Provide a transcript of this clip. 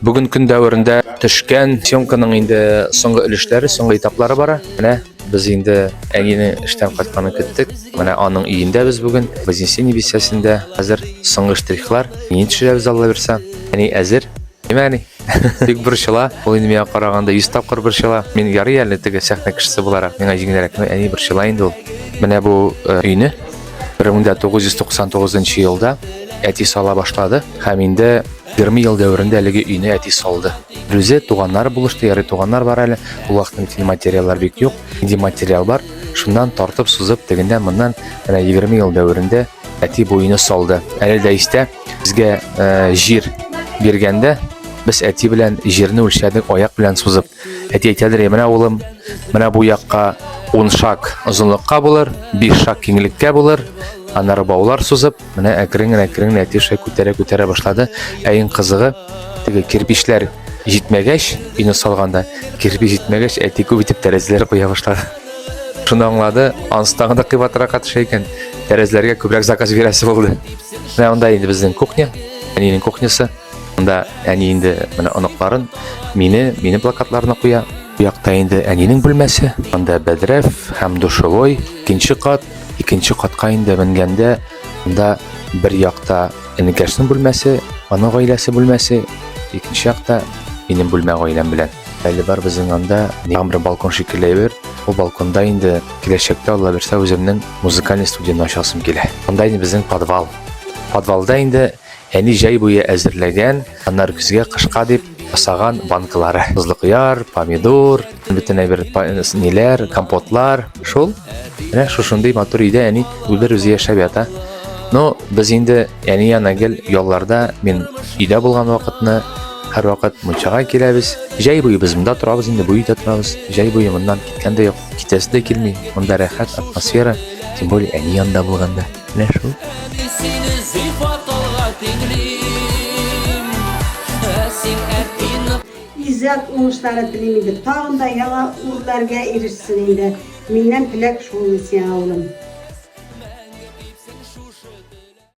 Бүген көн дәверендә төшкән съемканың инде соңгы өлешләре, соңгы этаплары бара. Менә без инде әнине эштән кайтканын көттек. Менә аның өендә без бүген Вознесение бистәсендә хәзер соңгы штрихлар. Ни төшерәбез Алла бирсә. Әни әзер. Имәни. Бик борчыла. Ул инде миңа караганда 100 тапкыр борчыла. Мин ярый әле теге сәхнә кешесе буларак миңа җиңелрәк. Әни борчыла инде ул. Менә бу өйне 1999 елда әти сала башлады. Һәм инде 20 ел дәверендә әлеге өйне әти салды. Үзе туганнар булышты, ярый туганнар бар әле. Ул вакытта материаллар бик юк. Инде материал бар. Шуннан тартып сузып, тегендән моннан менә 20 ел дәверендә әти бу өйне салды. Әле дә истә безгә җир биргәндә без әти белән җирне үлчәдек аяк белән сузып. Әти әйтәдер, менә улым, менә бу якка 10 шаг озынлыкка булыр, 5 шаг киңлеккә булыр. Аннары баулар сузып, менә әкрен-әкрен әти шулай күтәрә башлады. Әйин кызыгы, теге кирпичләр җитмәгәч, өйне салганда, кирпич җитмәгәч, әти күп итеп тәрәзәләр куя башлады. Шуны аңлады, аныстагы да кыйбатрак катыша икән. Тәрәзәләргә күбрәк заказ бирәсе булды. Менә анда инде безнең кухня, әнинең кухнясы. Анда әни инде менә оныкларын, мине плакатларына куя. Бу якта инде әнинең бүлмәсе. Анда бәдрәф һәм душевой, икенче кат. Икенче катка инде менгәндә, анда бер якта энекәшнең бүлмәсе, аның гаиләсе бүлмәсе, икенче якта минем бүлмә гаиләм белән. Әле бар безнең анда бер балкон шикелле бер. Ул балконда инде киләчәктә Алла бирсә үземнең музыкаль студияны ачасым килә. Анда инде безнең подвал. Подвалда инде әни җәй буе әзерләгән, аннары көзгә кышка дип асаган банкалары. Тозлы кыяр, помидор, бөтен бер ниләр, компотлар, шул. Менә шушындый матур өйдә әни үзе яшәп ята. Но без инде әни янына гел ялларда мин өйдә булган вакытны һәр вакыт мунчага киләбез. Җәй буе без монда торабыз, инде бу өйдә торабыз. Җәй буе моннан киткәндә юк, китәсе дә килми. Монда рәхәт атмосфера, тем более әни янында булганда. Менә шул. İzzət uğuşları dilimidir. Tağında yalan uğurlarga erişsin indi. Mindən tilək şunu sen oğlum.